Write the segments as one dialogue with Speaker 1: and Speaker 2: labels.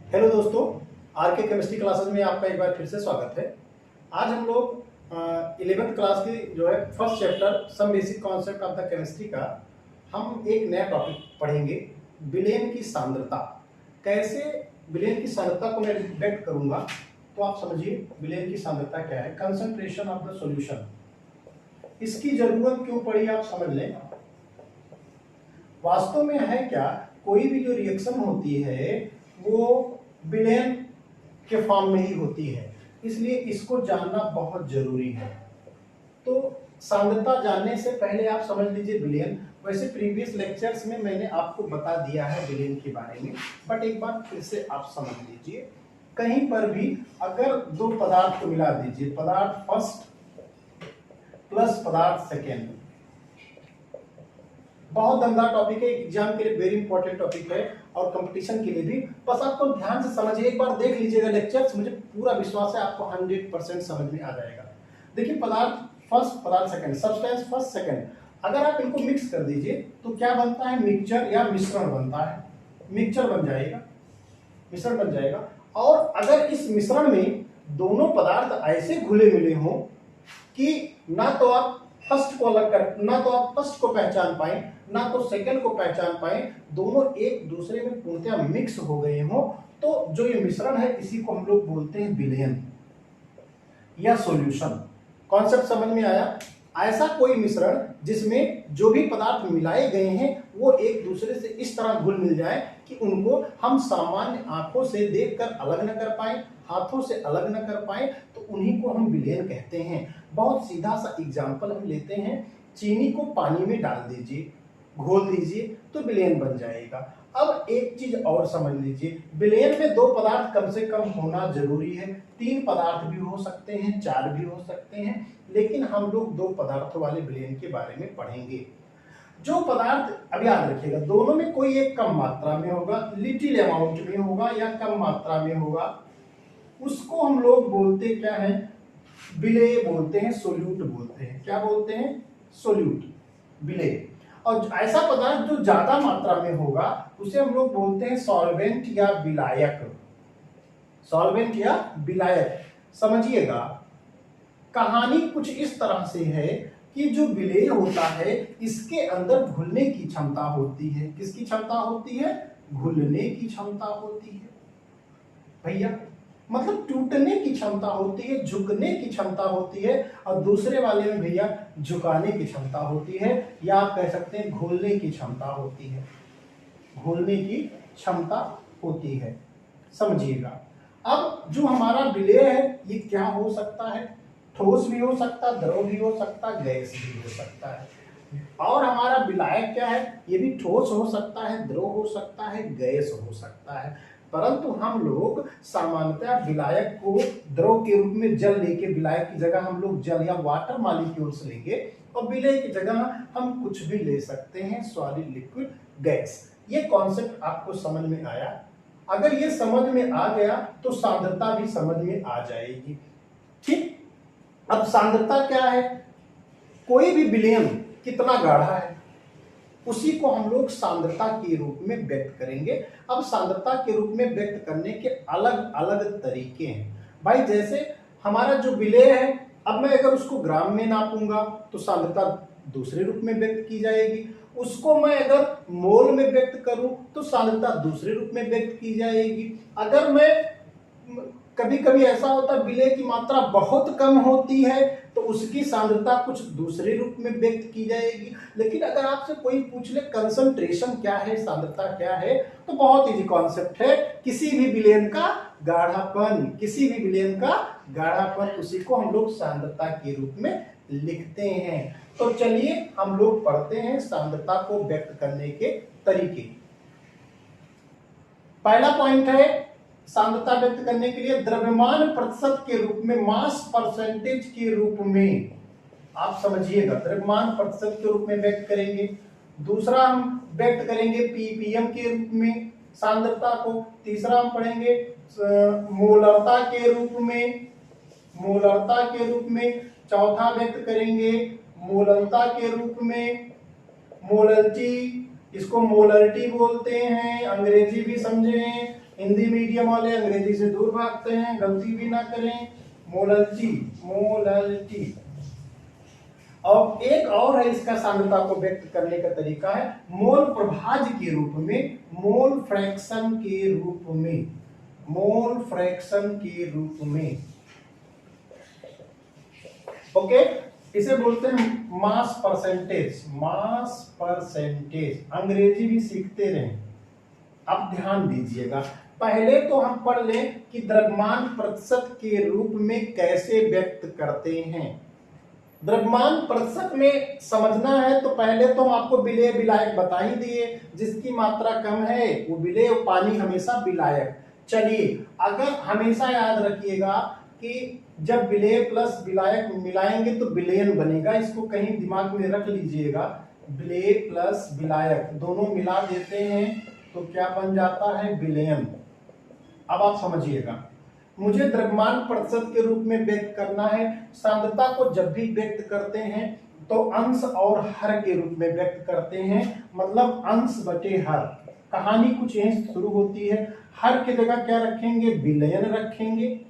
Speaker 1: Hello दोस्तों, are के chemistry classes में आपका एक बार फिर से स्वागत है। आज हम लोग 11th क्लास की जो है first chapter some basic concept of the chemistry का हम एक नया टॉपिक पढ़ेंगे, विलेन की सांद्रता। कैसे विलेन की सांद्रता को मैं व्यक्त करूंगा, तो आप समझिए विलेन की सांद्रता क्या है। कंसंट्रेशन ऑफ द सॉल्यूशन, इसकी जरूरत क्यों पड़ी आप समझ लें। वास्तव में है क्या, कोई भी जो रिएक्शन होती है वो विलेन के फॉर्म में ही होती है, इसलिए इसको जानना बहुत जरूरी है। तो सांद्रता जानने से पहले आप समझ लीजिए विलेन। वैसे प्रीवियस लेक्चर्स में मैंने आपको बता दिया है विलेन के बारे में, बट एक बार फिर से आप समझ लीजिए। कहीं पर भी अगर दो पदार्थ को मिला दीजिए, पदार्थ फर्स्ट प्लस पदार्थ सेकेंड, बहुत दमदार टॉपिक है, एग्जाम के लिए वेरी इंपॉर्टेंट टॉपिक है और कंपटीशन के लिए भी। बस आपको ध्यान से समझिए, एक बार देख लीजिएगा लेक्चर्स, मुझे पूरा विश्वास है आपको 100% समझ में आ जाएगा। देखिए पदार्थ फर्स्ट पदार्थ सेकंड, सब्सटेंस फर्स्ट सेकंड, अगर आप इनको मिक्स कर दीजिए तो क्या बनता है, मिक्सचर या मिश्रण बनता है। मिक्सचर बन जाएगा, मिश्रण बन जाएगा। और अगर इस मिश्रण में दोनों पदार्थ ऐसे घुले मिले हों कि ना तो आप फर्स्ट को अलग कर, ना तो आप फर्स्ट को पहचान पाए, ना तो सेकंड को पहचान पाए, दोनों एक दूसरे में पूर्णतः मिक्स हो गए हो, तो जो ये मिश्रण है इसी को हम लोग बोलते हैं विलयन या सॉल्यूशन। कॉन्सेप्ट समझ में आया। ऐसा कोई मिश्रण जिसमें जो भी पदार्थ मिलाए गए हैं वो एक दूसरे से इस तरह घुल मिल जाए कि उनको हम सामान्य आंखों से देखकर अलग न कर पाए, हाथों से अलग न कर पाए, तो उन्हीं को हम विलयन कहते हैं। बहुत सीधा सा एग्जांपल हम लेते हैं, चीनी को पानी में डाल दीजिए, घोल दीजिए तो विलयन बन जाएगा। अब एक चीज और समझ लीजिए, विलयन में दो पदार्थ कम से कम होना जरूरी है। तीन पदार्थ भी हो सकते हैं, चार भी हो सकते हैं, लेकिन हम लोग दो पदार्थों वाले विलयन के बारे में पढ़ेंगे। जो पदार्थ, अब याद रखिएगा, दोनों में कोई एक कम मात्रा में होगा, लिटिल अमाउंट में होगा या कम मात्रा में होगा, उसको हम लोग बोलते क्या है, विलेय बोलते हैं, सोल्यूट बोलते हैं। क्या बोलते हैं, सोल्यूट, विलेय। और ऐसा पदार्थ जो ज्यादा मात्रा में होगा उसे हम लोग बोलते हैं सॉल्वेंट या विलायक। सॉल्वेंट या विलायक, समझिएगा कहानी कुछ इस तरह से है कि जो विलेय होता है इसके अंदर घुलने की क्षमता होती है। किसकी क्षमता होती है, घुलने की क्षमता होती है भैया, मतलब टूटने की क्षमता होती है, झुकने की क्षमता होती है, और दूसरे वाले में भैया झुकाने की क्षमता होती है, या आप कह सकते हैं घोलने की क्षमता होती है, घोलने की क्षमता होती है। समझिएगा। अब जो हमारा विलेय है ये क्या हो सकता है, ठोस भी हो सकता, द्रव भी हो सकता, गैस भी हो सकता है। और हमारा विलायक क्या है, ये भी ठोस हो सकता है, द्रव हो सकता है, गैस हो सकता है। परंतु हम लोग सामान्यतः विलायक को द्रव के रूप में जल लेके, विलायक की जगह हम लोग जल या वाटर मॉलिक्यूल्स लेंगे, और विलेय की जगह हम कुछ भी ले सकते हैं, सॉलिड, लिक्विड, गैस। ये कॉन्सेप्ट आपको समझ में आया। अगर ये समझ में आ गया तो सांद्रता भी समझ में आ जाएगी। ठीक, अब सांद्रता क्या है, कोई भी विलयन कितना गाढ़ा है उसी को हम लोग सांद्रता के रूप में व्यक्त करेंगे। अब सांद्रता के रूप में व्यक्त करने के अलग अलग तरीके हैं भाई। जैसे हमारा जो विलेय है, अब मैं अगर उसको ग्राम में नापूंगा तो सांद्रता दूसरे रूप में व्यक्त की जाएगी, उसको मैं अगर मोल में व्यक्त करूं तो सांद्रता दूसरे रूप में व्यक्त की जाएगी। अगर मैं, कभी कभी ऐसा होता है विलेय की मात्रा बहुत कम होती है तो उसकी सांद्रता कुछ दूसरे रूप में व्यक्त की जाएगी। लेकिन अगर आपसे कोई पूछ ले कंसंट्रेशन क्या है, सांद्रता क्या है, तो बहुत इजी कॉन्सेप्ट है, किसी भी विलयन का गाढ़ापन, किसी भी विलयन का गाढ़ापन, उसी को हम लोग सांद्रता के रूप में लिखते हैं। तो चलिए हम लोग पढ़ते हैं सांद्रता को व्यक्त करने के तरीके। पहला पॉइंट है, सांद्रता व्यक्त करने के लिए द्रव्यमान प्रतिशत के रूप में, मास परसेंटेज के रूप में, आप समझिएगा द्रव्यमान प्रतिशत के रूप में व्यक्त करेंगे। दूसरा हम व्यक्त करेंगे पीपीएम के रूप में सांद्रता को। तीसरा हम पढ़ेंगे मोलरता के रूप में, मोलरता के रूप में। चौथा व्यक्त करेंगे मोलरता के रूप में, मोलरिटी, इसको मोलरिटी बोलते हैं, अंग्रेजी भी समझें, हिंदी मीडियम वाले अंग्रेजी से दूर भागते हैं, गलती भी ना करें। Molality, molality. और एक और है इसका सांद्रता को व्यक्त करने का तरीका है मोल प्रभाज्य के रूप में, मोल फ्रैक्शन के रूप में, मोल फ्रैक्शन के रूप में। ओके, इसे बोलते हैं मास परसेंटेज, मास परसेंटेज। अंग्रेजी भी सीखते रहें। अब ध्यान दीजिएगा, पहले तो हम पढ़ लें कि द्रव्यमान प्रतिशत के रूप में कैसे व्यक्त करते हैं। द्रव्यमान प्रतिशत में समझना है तो पहले तो हम आपको विलेय विलायक बता ही दिए, जिसकी मात्रा कम है वो विलेय, पानी हमेशा विलायक। चलिए, अगर हमेशा याद रखिएगा कि जब विलेय प्लस विलायक मिलाएंगे तो विलयन बनेगा, इसको कहीं दिमाग में रख लीजिएगा। विलेय प्लस विलायक दोनों मिला देते हैं तो क्या बन जाता है, विलयन। अब आप समझिएगा, मुझे द्रव्यमान प्रतिशत के रूप में व्यक्त करना है। सांद्रता को जब भी व्यक्त करते हैं तो अंश और हर के रूप में व्यक्त करते हैं, मतलब अंश बटे हर। कहानी कुछ यहीं से शुरू होती है। हर की जगह क्या रखेंगे, विलयन रखेंगे,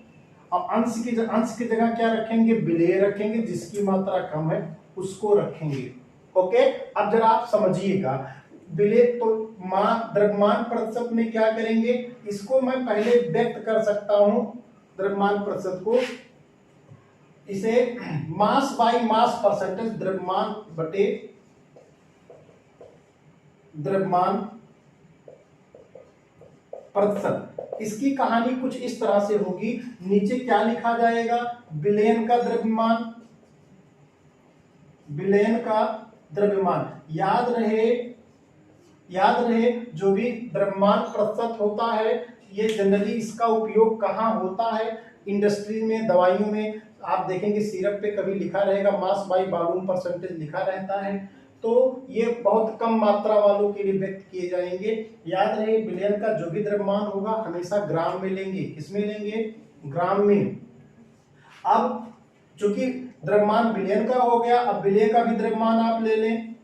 Speaker 1: और अंश की जगह क्या रखेंगे, विलेय रखेंगे, जिसकी मात्रा कम है उसको रखेंगे। ओके, अब जरा आप समझिएगा, विलेय तो द्रव्यमान प्रतिशत में क्या करेंगे, इसको मैं पहले व्यक्त कर सकता हूं द्रव्यमान प्रतिशत को, इसे मास बाय मास परसेंटेज, द्रव्यमान बटे द्रव्यमान प्रतिशत। इसकी कहानी कुछ इस तरह से होगी, नीचे क्या लिखा जाएगा, विलयन का द्रव्यमान, विलयन का द्रव्यमान। याद रहे जो भी द्रव्यमान प्रतिशत होता है ये जनरली इसका उपयोग कहाँ होता है, इंडस्ट्री में, दवाइयों में। आप देखेंगे सिरप पे कभी लिखा रहेगा मास बाय वॉल्यूम परसेंटेज लिखा रहता है, तो ये बहुत कम मात्रा वालों के लिए व्यक्त किए जाएंगे। याद रहे विलयन का जो भी द्रव्यमान होगा हमेशा ग्राम में लेंगे। किसमें लेंगे, ग्राम में। अब चूंकि द्रव्यमान विलयन का हो गया, अब विलेय का भी द्रव्यमान आप ले लें,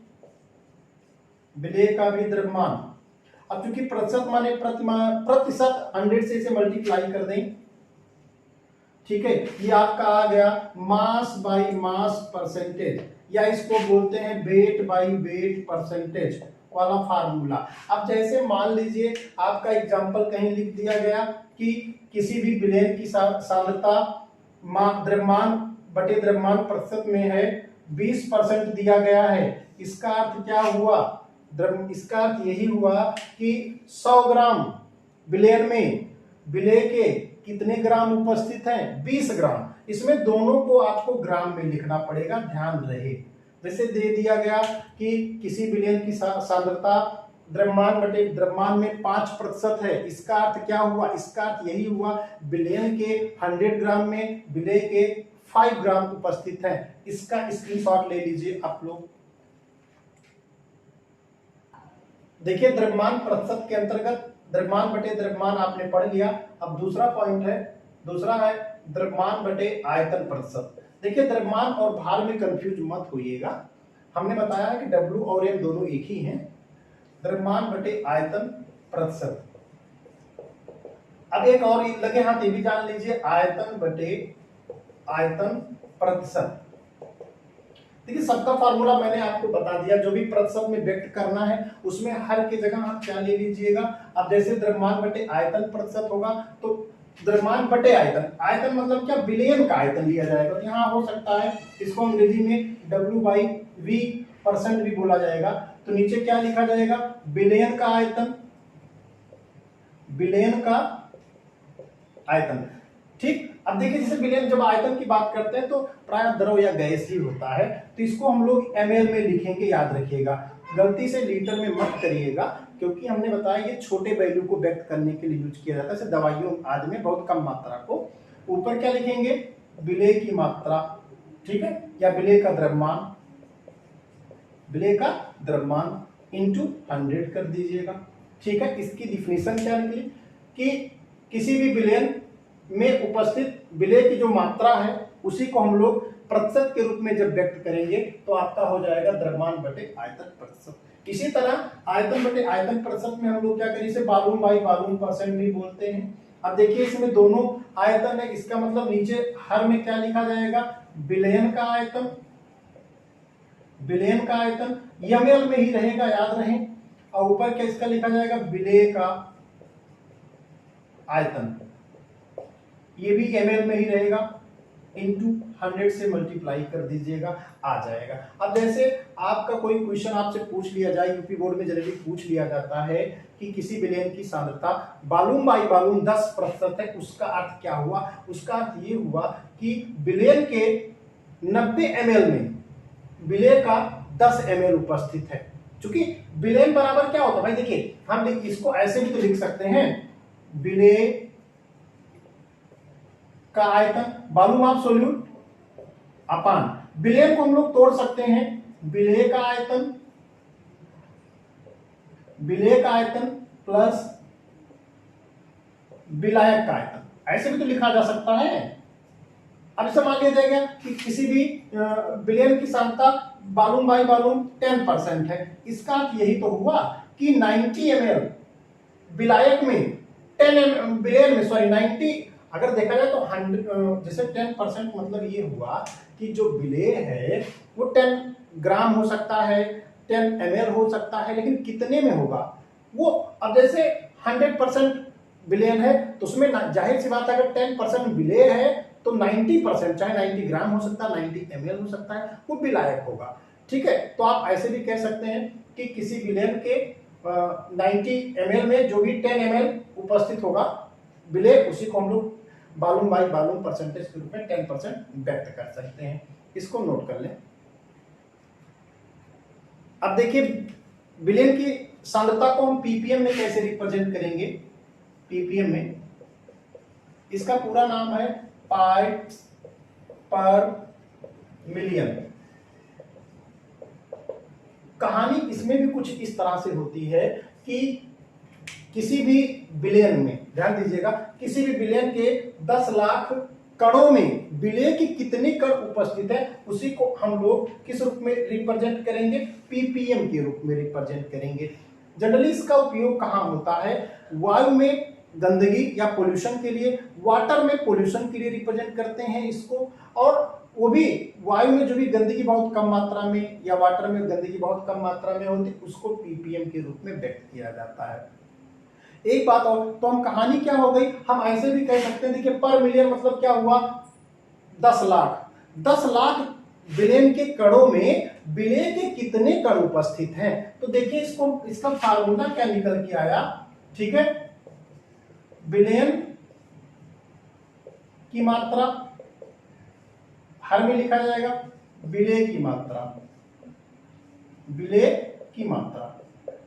Speaker 1: विलेय का भी द्रव्यमान। अब चूंकि प्रतिशत माने प्रतिशत 100 से इसे मल्टीप्लाई कर दें, ठीक है, ये आपका आ गया मास बाय मास परसेंटेज, या इसको बोलते हैं वेट बाय वेट परसेंटेज वाला फार्मूला। अब जैसे मान लीजिए आपका एग्जांपल कहीं लिख दिया गया कि किसी भी विलयन की सांद्रता द्रव्यमान बटे द्रव्यमान प्रतिशत में है 20% दिया गया है। इसका अर्थ क्या हुआ, इसका अर्थ यही हुआ कि 100 ग्राम विलयन में विलेय के कितने ग्राम उपस्थित हैं, 20 ग्राम। इसमें दोनों को आपको ग्राम में लिखना पड़ेगा, ध्यान रहे। जैसे दे दिया गया कि किसी विलयन की सांद्रता द्रव्यमान बटे द्रव्यमान में 5% है, इसका अर्थ क्या हुआ, इसका अर्थ यही हुआ विलयन के 100 ग्राम में विलेय के 5 ग्राम उपस्थित है। इसका स्क्रीनशॉट ले लीजिए आप लोग। देखिए द्रव्यमान प्रतिशत के अंतर्गत द्रव्यमान बटे द्रव्यमान आपने पढ़ लिया। अब दूसरा पॉइंट है, दूसरा है द्रव्यमान बटे आयतन प्रतिशत। देखिए द्रव्यमान और भार में कंफ्यूज मत होइएगा, हमने बताया है कि W और M दोनों एक ही हैं। द्रव्यमान बटे आयतन प्रतिशत। अब एक और लगे हाथ ये भी जान लीजिए, आयतन बटे आयतन प्रतिशत। देखिए सबका फार्मूला मैंने आपको बता दिया, जो भी प्रतिशत में व्यक्त करना है उसमें हर की जगह आप क्या ले लीजिएगा। अब जैसे द्रव्यमान बटे आयतन प्रतिशत होगा तो द्रव्यमान बटे आयतन, आयतन मतलब क्या, विलयन का आयतन लिया जाएगा। तो यहाँ हो सकता है इसको अंग्रेजी में W/V% भी बोला जाएगा। तो नीचे क्या लिखा जाएगा, विलयन का आयतन, विलयन का आयतन। ठीक, अब देखिए जैसे विलयन जब आयतन की बात करते हैं तो प्राय द्रव या गैस ही होता है, तो इसको हम लोग ml में लिखेंगे, याद रखिएगा। गलती से लीटर में मत करिएगा, क्योंकि हमने बताया ये छोटे वैल्यू को व्यक्त करने के लिए यूज किया जाता है, जैसे दवाइयों आदि में बहुत कम मात्रा को। ऊपर क्या लिखेंगे, विलेय की मात्रा, ठीक है, या विलेय का द्रव्यमान, विलेय का द्रव्यमान इंटू 100 कर दीजिएगा। ठीक है, इसकी डिफिनेशन क्या निकली कि किसी भी विलयन में उपस्थित विलेय की जो मात्रा है उसी को हम लोग प्रतिशत के रूप में जब व्यक्त करेंगे तो आपका हो जाएगा द्रव्यमान बटे आयतन प्रतिशत। इसी तरह आयतन बटे आयतन प्रतिशत में हम लोग क्या करें, इसे वॉल्यूम बाई वॉल्यूम परसेंट भी बोलते हैं। अब देखिए इसमें दोनों आयतन है, इसका मतलब नीचे हर में क्या लिखा जाएगा, बिलियन का आयतन, बिलियन का आयतन ml में ही रहेगा, याद रहे। और ऊपर क्या इसका लिखा जाएगा, बिले का आयतन, ये भी ml में ही रहेगा, इंटू 100 से मल्टीप्लाई कर दीजिएगा, आ जाएगा। अब जैसे आपका कोई क्वेश्चन आपसे पूछ लिया जाए, यूपी बोर्ड में जनरली पूछ लिया जाता है कि किसी विलयन की सांद्रता वॉल्यूम बाई वॉल्यूम 10% है, उसका अर्थ क्या हुआ, उसका अर्थ ये हुआ कि विलयन के 90 ml में विलय का 10 ml उपस्थित है। क्योंकि विलयन बराबर क्या होता है भाई, देखिए हम इसको ऐसे भी तो लिख सकते हैं, विलय का आयतन वॉल्यूम ऑफ सोल्यूट अपान, विलयन को हम लोग तोड़ सकते हैं, विलय का आयतन, विलय का आयतन प्लस विलायक का आयतन, ऐसे भी तो लिखा जा सकता है। अब इसे मान लिया जाएगा कि किसी भी विलयन की सांद्रता वॉल्यूम बाई वॉल्यूम 10% है, इसका अर्थ यही तो हुआ कि 90 ml विलायक में 10 ml विलयन में, सॉरी 90, अगर देखा जाए तो 100 जैसे 10% मतलब ये हुआ कि जो विलेय है वो 10 ग्राम हो सकता है, 10 ml हो सकता है, लेकिन कितने में होगा वो। अब जैसे 100% विलयन है तो उसमें जाहिर सी बात है, अगर 10% विलेय है तो 90%, चाहे 90 ग्राम हो सकता है, 90 ml हो सकता है, वो विलायक होगा। ठीक है, तो आप ऐसे भी कह सकते हैं कि किसी विलयन के 90 ml में जो भी 10 ml उपस्थित होगा विलेय, उसी को हम लोग वॉल्यूम बाई वॉल्यूम परसेंटेज के रूप में 10% व्यक्त कर सकते हैं। इसको नोट कर लें। अब देखिए विलयन की सांद्रता को हम पीपीएम में कैसे रिप्रेजेंट करेंगे, पीपीएम में इसका पूरा नाम है पार्ट्स पर मिलियन। कहानी इसमें भी कुछ इस तरह से होती है कि किसी भी विलयन में, ध्यान दीजिएगा, किसी भी विलयन के 10 लाख कणों में विलय की कितने कण उपस्थित है, उसी को हम लोग किस रूप में रिप्रेजेंट करेंगे, पीपीएम के रूप में रिप्रेजेंट करेंगे। जनरली इसका उपयोग कहाँ होता है, वायु में गंदगी या पोल्यूशन के लिए, वाटर में पोल्यूशन के लिए रिप्रेजेंट करते हैं इसको, और वो भी वायु में जो भी गंदगी बहुत कम मात्रा में या वाटर में गंदगी बहुत कम मात्रा में होती है, उसको पीपीएम के रूप में व्यक्त किया जाता है। एक बात और, तो हम कहानी क्या हो गई, हम ऐसे भी कह सकते हैं, देखिए पर मिलियन मतलब क्या हुआ, 10 लाख, 10 लाख विलयन के कणों में विलय के कितने कण उपस्थित हैं। तो देखिए इसको, इसका फार्मूला क्या निकल के आया, ठीक है, विलयन की मात्रा हर में लिखा जाएगा, विलय की मात्रा, विलय की मात्रा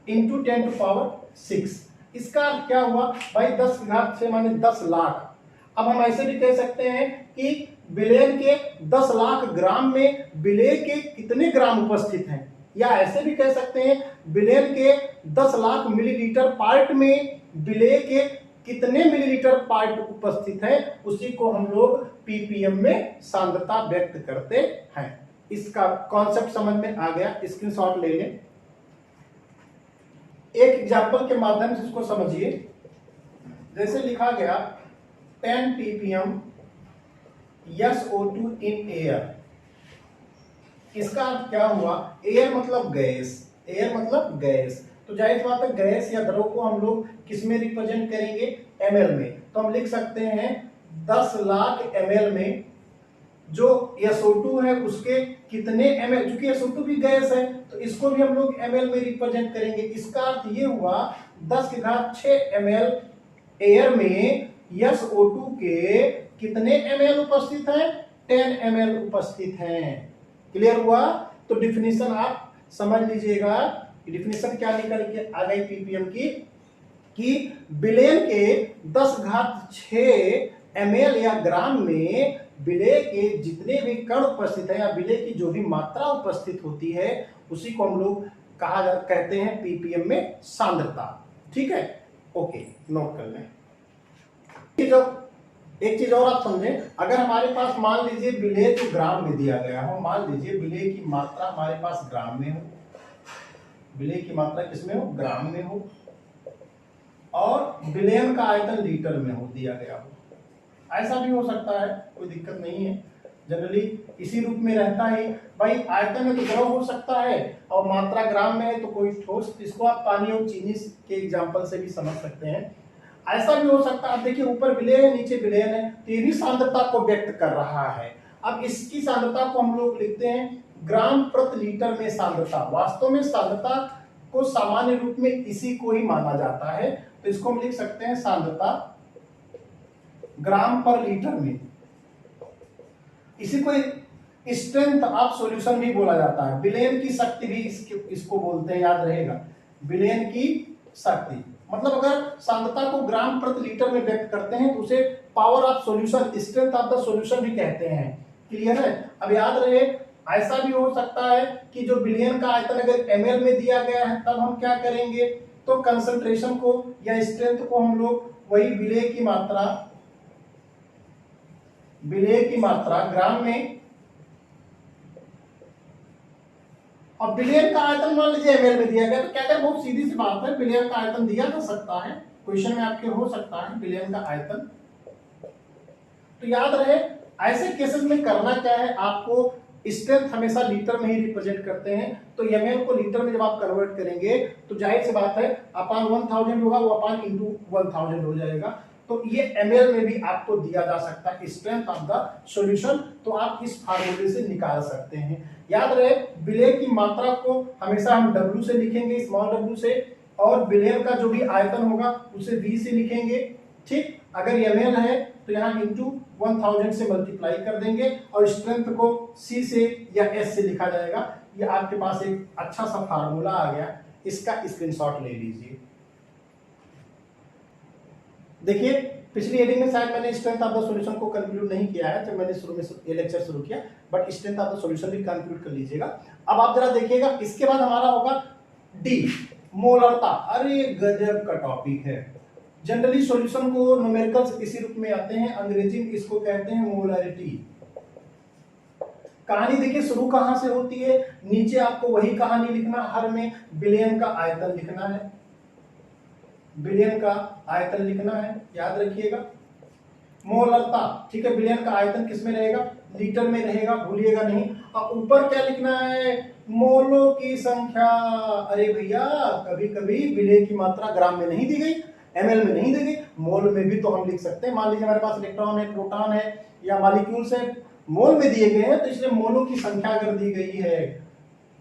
Speaker 1: इंटू 10⁶। इसका क्या हुआ भाई, 10⁶ माने 10 लाख। अब हम ऐसे भी कह सकते हैं कि विलयन के 10 लाख ग्राम में विलय के कितने ग्राम उपस्थित हैं, या ऐसे भी कह सकते हैं विलयन के 10 लाख मिलीलीटर पार्ट में विलय के कितने मिलीलीटर पार्ट उपस्थित है, उसी को हम लोग पीपीएम में सांद्रता व्यक्त करते हैं। इसका कॉन्सेप्ट समझ में आ गया, स्क्रीनशॉट ले लें। एक एग्जांपल के माध्यम से इसको समझिए। जैसे लिखा गया 10 ppm SO2 इन एयर, इसका अर्थ क्या हुआ, एयर मतलब गैस, एयर मतलब गैस, तो जाहिर बात है गैस या द्रव को हम लोग किस में रिप्रेजेंट करेंगे, ml में। तो हम लिख सकते हैं 10 लाख ml में जो SO2 है उसके कितने ml, क्योंकि SO2 भी गैस है तो इसको भी हम लोग ml में रिप्रेजेंट करेंगे। इसका अर्थ ये हुआ 10⁶ ml एयर में SO2 के कितने ml उपस्थित हैं, 10 ml उपस्थित हैं। क्लियर हुआ। तो डिफिनीशन आप समझ लीजिएगा, डिफिनीशन क्या निकल के आ गई पीपीएम की, कि विलयन के 10⁶ ml या ग्राम में विलय के जितने भी कण उपस्थित है या विलय की जो भी मात्रा उपस्थित होती है, उसी को हम लोग कहते हैं पीपीएम में सांद्रता। ठीक है, ओके, नोट कर लें। एक चीज और आप समझें, अगर हमारे पास मान लीजिए विलय जो ग्राम में दिया गया हो, मान लीजिए विलय की मात्रा हमारे पास ग्राम में हो, विलेय की मात्रा किसमें हो, ग्राम में हो, और विलयन का आयतन लीटर में हो दिया गया हो। ऐसा भी हो सकता है, कोई दिक्कत नहीं है, जनरली इसी रूप में रहता है। भाई आयतन में तो द्रव हो सकता है और मात्रा ग्राम में है तो कोई ठोस, इसको आप पानी और चीनी के एग्जांपल से भी समझ सकते हैं। ऐसा भी हो सकता है, आप देखिए ऊपर विलेय है नीचे विलयन है, तो ये भी सांद्रता को व्यक्त कर रहा है। अब इसकी सांद्रता को हम लोग लिखते हैं ग्राम प्रति लीटर में सांद्रता। वास्तव में सांद्रता को सामान्य रूप में इसी को ही माना जाता है, तो इसको हम लिख सकते हैं सांद्रता ग्राम पर लीटर में। इसी को स्ट्रेंथ ऑफ सॉल्यूशन भी बोला जाता है, विलयन की शक्ति भी इसको बोलते हैं, याद रहेगा, विलयन की शक्ति। मतलब अगर सांद्रता को ग्राम प्रति लीटर में व्यक्त करते हैं तो उसे power of solution, strength of the solution भी कहते हैं। क्लियर है? अब याद रहे, ऐसा भी हो सकता है कि जो विलयन का आयतन अगर ml में दिया गया है तब हम क्या करेंगे, तो कंसंट्रेशन को या स्ट्रेंथ को हम लोग वही विलेय की मात्रा ग्राम में, और विलयन का आयतन मान लीजिए ml में दिया गया, तो क्या करें, बहुत सीधी सी बात है, विलयन का आयतन दिया जा सकता है, क्वेश्चन में आपके हो सकता है विलयन का आयतन। तो याद रहे ऐसे केसेस में करना क्या है, आपको स्ट्रेंथ हमेशा लीटर में ही रिप्रेजेंट करते हैं, तो ml को लीटर में जब आप कन्वर्ट करेंगे तो जाहिर सी बात है अपान 1000 होगा, वो अपान इंटू 1000 हो जाएगा। तो ये ml में भी आपको दिया जा सकता है स्ट्रेंथ ऑफ द सॉल्यूशन, तो आप इस फार्मूले से निकाल सकते हैं। याद रहे विलेय की मात्रा को हमेशा हम W से लिखेंगे, स्मॉल w से, और विलयन का जो भी आयतन होगा उसे V से लिखेंगे। ठीक, अगर ml है तो यहाँ इंटू 1000 से मल्टीप्लाई कर देंगे और स्ट्रेंथ को C से या S से लिखा जाएगा। ये आपके पास एक अच्छा सा फार्मूला आ गया, इसका स्क्रीनशॉट ले लीजिए। देखिए पिछली हेडिंग में शायद मैंने स्ट्रेंथ ऑफ द सॉल्यूशन को कंक्लूड नहीं किया है जब मैंने शुरू में ये लेक्चर शुरू किया, but strength of the solution भी कंक्लूड कर लीजिएगा। अब आप जरा देखिएगा, इसके बाद हमारा होगा डी, मोलरता। अरे गजब का टॉपिक है। जनरली सॉल्यूशन को न्यूमेरिकल्स इसी रूप में आते हैं, अंग्रेजी में इसको कहते हैं मोलरिटी। कहानी देखिए शुरू कहां से होती है, नीचे आपको वही कहानी लिखना, हर में विलयन का आयतन लिखना है, विलयन का आयतन लिखना है, याद रखिएगा। मोलरता, ठीक है, विलयन का आयतन किसमें रहेगा, लीटर में रहेगा, भूलिएगा नहीं। और ऊपर क्या लिखना है, मोलों की संख्या। अरे भैया कभी कभी विलय की मात्रा ग्राम में नहीं दी गई, ml में नहीं दी गई, मोल में भी तो हम लिख सकते हैं। मान लीजिए हमारे पास इलेक्ट्रॉन है, प्रोटॉन है या मॉलिक्यूल्स है, मोल में दिए गए हैं, तो इसलिए मोलों की संख्या अगर दी गई है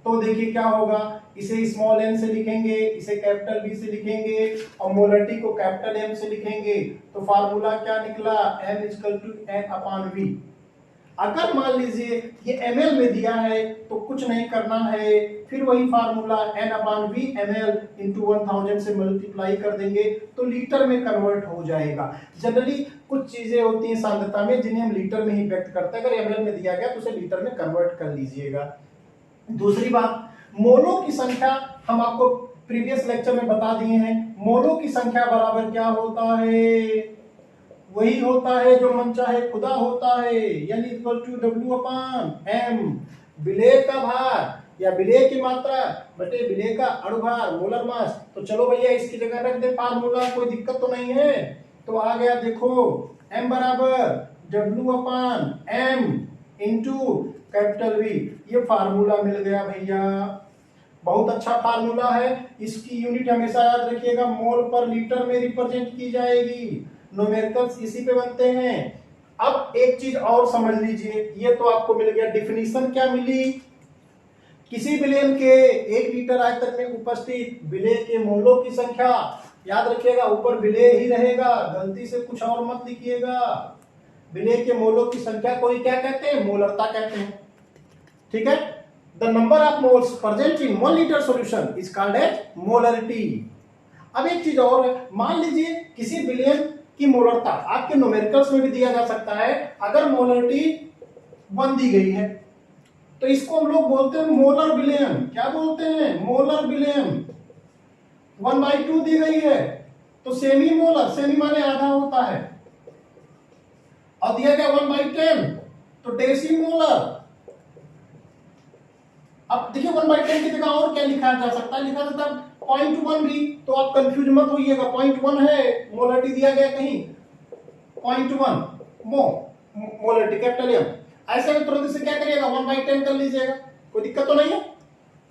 Speaker 1: तो देखिए क्या होगा, इसे स्मॉल n से लिखेंगे, इसे कैपिटल B से लिखेंगे और मोलरिटी को कैपिटल M से लिखेंगे, तो फार्मूला क्या निकला, m = n/v। अगर मान लीजिए ये ml में दिया है तो कुछ नहीं करना है, फिर वही फार्मूला n/v ml × 1000 से मल्टीप्लाई कर देंगे तो लीटर में कन्वर्ट हो जाएगा। जनरली कुछ चीजें होती हैं सांद्रता में जिन्हें हम लीटर में ही व्यक्त करते हैं, अगर ml में दिया गया तो उसे लीटर में कन्वर्ट कर लीजिएगा। दूसरी बात, मोलों की संख्या हम आपको प्रीवियस लेक्चर में बता दिए हैं, मोलों की संख्या बराबर क्या होता है, वही होता है जो मन चाहे खुदा होता है, यानी W/m, विलेय का भार या विलेय की मात्रा बटे विलेय का अणुभार, मोलर मास। तो चलो भैया इसकी जगह रख दे फार्मूला, कोई दिक्कत तो नहीं है। तो आ गया देखो m बराबर W/m इंटू कैपिटल V, ये फार्मूला मिल गया भैया। बहुत अच्छा फार्मूला है, इसकी यूनिट हमेशा याद रखिएगा, मोल पर लीटर में रिप्रेजेंट की जाएगी। न्यूमेरिकल्स इसी पे बनते हैं। अब एक चीज और समझ लीजिए, ये तो आपको मिल गया, डिफिनीशन क्या मिली, किसी विलयन के 1 लीटर आयतन में उपस्थित विलेय के मोलों की संख्या, याद रखिएगा ऊपर विलेय ही रहेगा, गलती से कुछ और मत लिखिएगा। विलेय के मोलों की संख्या को ही क्या कहते हैं, मोलरता कहते हैं। ठीक है, the number of moles present in 1 litre solution is called as molarity. अब एक चीज और है, मान लीजिए किसी विलयन की मोलरता आपके न्यूमेरिकल्स में भी दिया जा सकता है, अगर मोलरिटी 1 दी गई है तो इसको हम लोग बोलते हैं मोलर विलयन। क्या बोलते हैं, मोलर विलयन। 1/2 दी गई है तो सेमी मोलर, सेमी माने आधा होता है, और दिया गया 1/10 तो डेसी मोलर। अब देखिए 1/10 की जगह और क्या लिखा जा सकता है, लिखा जाता है 0.1 भी, तो आप कंफ्यूज मत होइएगा, 0.1 है, मोलरिटी दिया गया कहीं 0.1 मोलरिटी कैपिटल एम, ऐसे में तुरंत से क्या करिएगा 1/10 कर लीजिएगा, कोई दिक्कत तो नहीं है।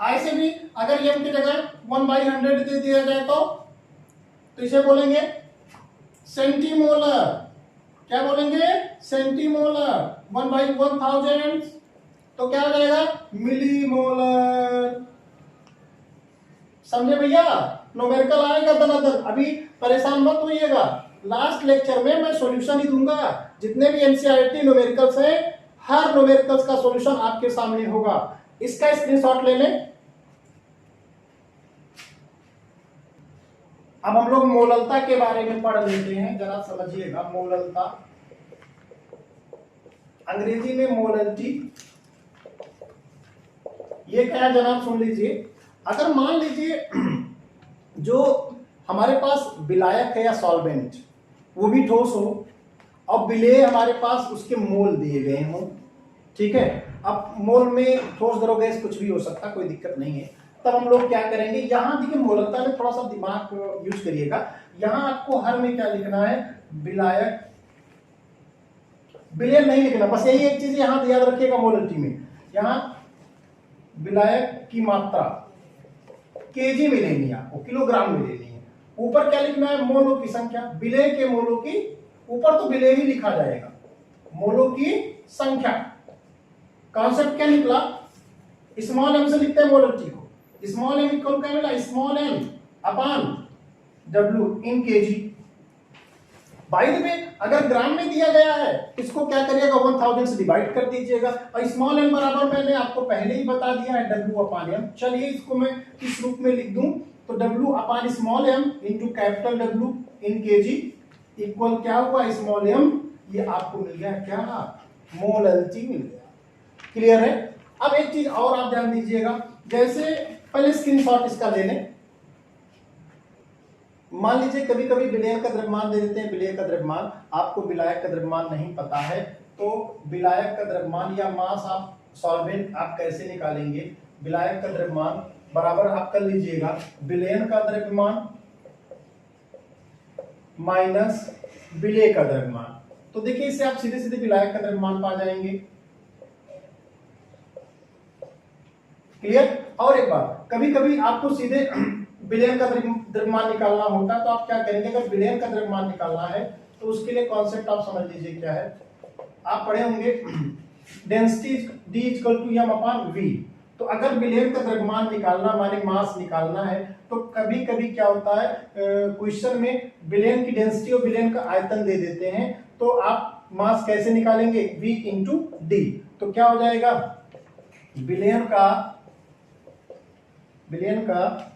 Speaker 1: ऐसे भी अगर एम की जगह 1/100 दे दिया जाए तो इसे बोलेंगे सेंटीमोलर, क्या बोलेंगे सेंटीमोलर, 1/1000 तो क्या हो जाएगा मिलीमोलर, समझे भैया, न्यूमेरिकल आएगा दनादन, अभी परेशान मत होइएगा, लास्ट लेक्चर में मैं सॉल्यूशन ही दूंगा, जितने भी एनसीईआरटी न्यूमेरिकल्स हैं हर न्यूमेरिकल्स का सॉल्यूशन आपके सामने होगा, इसका स्क्रीनशॉट ले लें। अब हम लोग मोललता के बारे में पढ़ लेते हैं, जरा समझिएगा मोललता, अंग्रेजी में मोललिटी, ये क्या है जनाब सुन लीजिए। अगर मान लीजिए जो हमारे पास विलायक है या सॉल्वेंट वो भी ठोस हो और विलेय हमारे पास उसके मोल दिए गए हों, ठीक है, अब मोल में ठोस द्रव गैस कुछ भी हो सकता, कोई दिक्कत नहीं है, तब हम लोग क्या करेंगे, यहां देखिए मोललता में थोड़ा सा दिमाग यूज करिएगा, यहां आपको हर में क्या लिखना है विलायक, विलेय नहीं लिखना, बस यही एक चीज यहां याद रखिएगा मोललिटी में, यहां विलायक की मात्रा केजी में लेनी है आपको, किलोग्राम में लेनी है, ऊपर क्या लिखना है मोलों की संख्या, विलेय के मोलों की, ऊपर तो विलेय ही लिखा जाएगा, मोलों की संख्या, कॉन्सेप्ट क्या निकला, स्मॉल एम से लिखते हैं मोलरिटी को, स्मॉल एम इक्वल क्या मिला small M upon W in KG, by the way अगर ग्राम में दिया गया है इसको क्या करिएगा 1000 से डिवाइड कर दीजिएगा, और स्मॉल एम बराबर मैंने आपको पहले ही बता दिया है डब्ल्यू अपॉन एम, चलिए इसको मैं इस रूप में लिख दूं, तो W upon small M into capital W in KG equal क्या हुआ स्मॉल एम, ये आपको मिल गया क्या मोललिटी मिल गया, क्लियर है। अब एक चीज और आप ध्यान दीजिएगा, जैसे पहले स्क्रीनशॉट इसका ले लें, मान लीजिए कभी कभी विलेय का द्रव्यमान दे देते हैं, विलेय का द्रव्यमान, आपको विलायक का द्रव्यमान नहीं पता है, तो विलायक का द्रव्यमान या मास आप सॉल्वेंट आप कैसे निकालेंगे, विलायक का द्रव्यमान बराबर आप कर लीजिएगा विलेयन का द्रव्यमान माइनस विलेय का द्रव्यमान, तो देखिए इससे आप सीधे सीधे विलायक का द्रव्यमान पा जाएंगे, क्लियर। और एक बात, कभी कभी आपको सीधे विलेयन का द्रव्यमान निकालना होता है, तो आप क्या करेंगे, अगर विलेयन का द्रव्यमान निकालना है तो उसके लिए कॉन्सेप्ट आप समझ लीजिए क्या है, आप पढ़े होंगे density D equal to m upon V, तो अगर विलेयन का द्रव्यमान निकालना माने मास निकालना है, तो कभी कभी क्या होता है क्वेश्चन में विलेयन की डेंसिटी और विलेयन का आयतन दे देते हैं, तो आप मास कैसे निकालेंगे V इंटू D, तो क्या हो जाएगा विलेयन का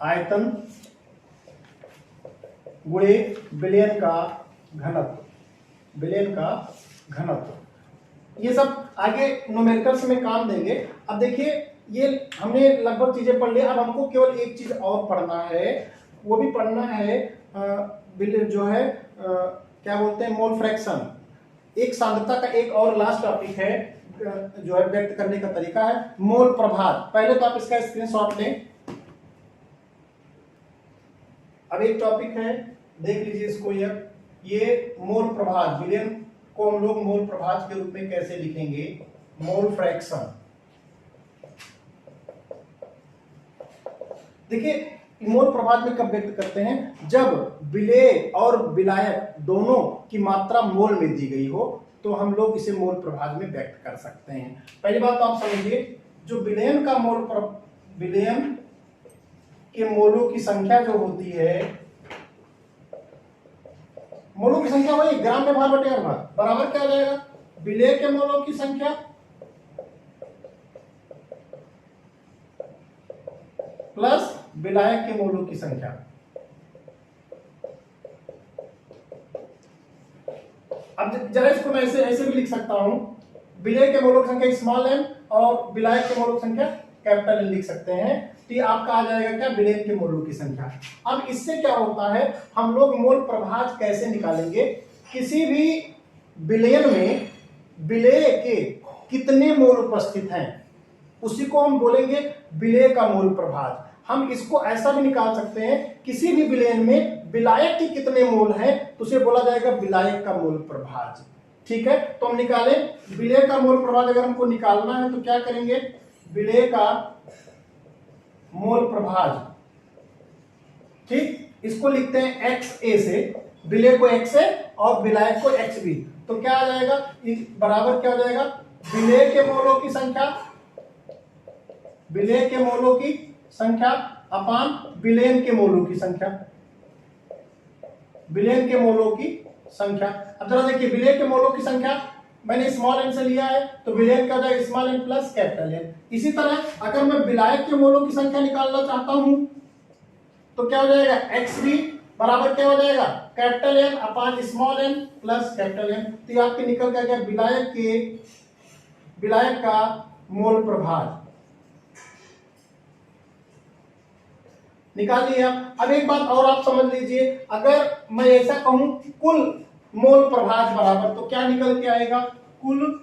Speaker 1: आयतन गुणे विलेयन का घनत्व, ये सब आगे न्यूमेरिकल्स में काम देंगे। अब देखिए ये हमने लगभग चीजें पढ़ ली, अब हमको केवल एक चीज और पढ़ना है, वो भी पढ़ना है जो है क्या बोलते हैं मोल फ्रैक्शन, एक सांद्रता का एक और लास्ट टॉपिक है जो है व्यक्त करने का तरीका है मोल प्रभात, पहले तो आप इसका स्क्रीनशॉट लें। अब एक टॉपिक है देख लीजिए इसको, ये मोल प्रभात, विलेयन को हम लोग मोल प्रभात के रूप में कैसे लिखेंगे, मोल फ्रैक्शन, देखिए मोल प्रभात में कब व्यक्त करते हैं, जब विलेय और विलायक दोनों की मात्रा मोल में दी गई हो तो हम लोग इसे मोल प्रभात में व्यक्त कर सकते हैं। पहली बात तो आप समझिए, जो विलेयन के मोलों की संख्या जो होती है, मोलों की संख्या वही ग्राम में भार बटे भार बराबर क्या हो जाएगा विलेय के मोलों की संख्या प्लस विलायक के मोलों की संख्या। अब जरा इसको मैं ऐसे भी लिख सकता हूं, विलेय के मोलों की संख्या स्मॉल एम और विलायक के मोलों की संख्या कैपिटल एम लिख सकते हैं, तो ये आपका आ जाएगा क्या विलेय के मोलों की संख्या। अब इससे क्या होता है, हम लोग मोल प्रभाज कैसे निकालेंगे, किसी भी विलेयन में विलेय के कितने मोल उपस्थित हैं उसी को हम बोलेंगे विलय का मूल प्रभाज। हम इसको ऐसा भी निकाल सकते हैं, किसी भी विलयन में विलायक के कितने मोल हैं तो उसे बोला जाएगा विलायक का मूल प्रभाज। ठीक है, तो हम निकालें विलय का मोल प्रभाज। अगर हमको निकालना है तो क्या करेंगे, विलय का मोल प्रभाज, ठीक, इसको लिखते हैं एक्स ए से, विलय को एक्स ए और विलायक को एक्स बी। तो क्या आ जाएगा, बराबर क्या हो जाएगा, विलय के मोलों की संख्या, विलय के मोलों की संख्या अपान विलयन के मोलों की संख्या, विलयन के मोलों की संख्या। अब जरा देखिए, विलय के मोलों की संख्या मैंने स्मॉल एन से लिया है तो विलयन का हो जाएगा small N plus capital N. इसी तरह अगर मैं विलायक के मोलों की संख्या निकालना चाहता हूं तो क्या हो जाएगा, एक्स बी बराबर क्या हो जाएगा, capital N upon small N plus capital N. तो ये आपके निकल के आ गया विलायक का मोल प्रभाज, निकाल लिया। अब एक बात और आप समझ लीजिए, अगर मैं ऐसा कहूं कुल मोल प्रभाज बराबर, तो क्या निकल के आएगा, कुल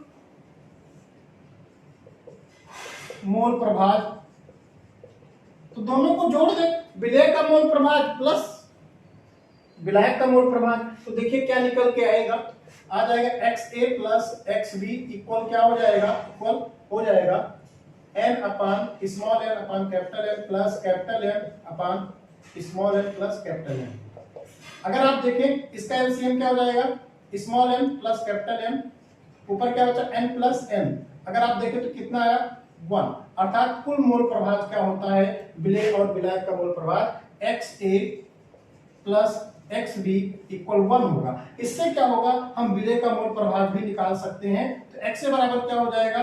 Speaker 1: मोल प्रभाज। तो दोनों को जोड़ दे, विलय का मोल प्रभाज प्लस विलायक का मोल प्रभाज। तो देखिए क्या निकल के आएगा, आ जाएगा X A plus X B equal क्या हो जाएगा, इक्वल हो जाएगा N upon small N upon capital N plus capital N upon small N plus capital N. अगर आप देखें इसका एलसीएम क्या हो जाएगा, small N plus capital N, ऊपर क्या होता है एन प्लस एन। अगर आप देखें तो कितना आया, 1। अर्थात कुल मोल प्रभाज क्या होता है, विलय और विलायक का मोल प्रभाज x A plus X B equal 1 होगा। इससे क्या होगा, हम विलय का मोल प्रभाज भी निकाल सकते हैं। तो एक्स ए बराबर क्या हो जाएगा,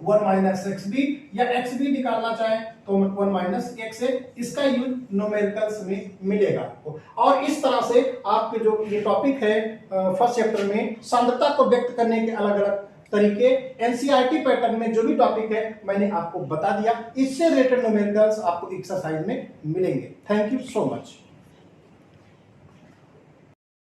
Speaker 1: 1 माइनस एक्स बी, या एक्स बी निकालना चाहे तो 1 माइनस एक्स ए। इसका यूज न्यूमेरिकल्स में मिलेगा आपको। और इस तरह से आपके जो ये टॉपिक है फर्स्ट चैप्टर में सांद्रता को व्यक्त करने के अलग अलग तरीके एनसीईआरटी पैटर्न में जो भी टॉपिक है मैंने आपको बता दिया। इससे रिलेटेड न्यूमेरिकल्स आपको एक्सरसाइज में मिलेंगे। Thank you so much.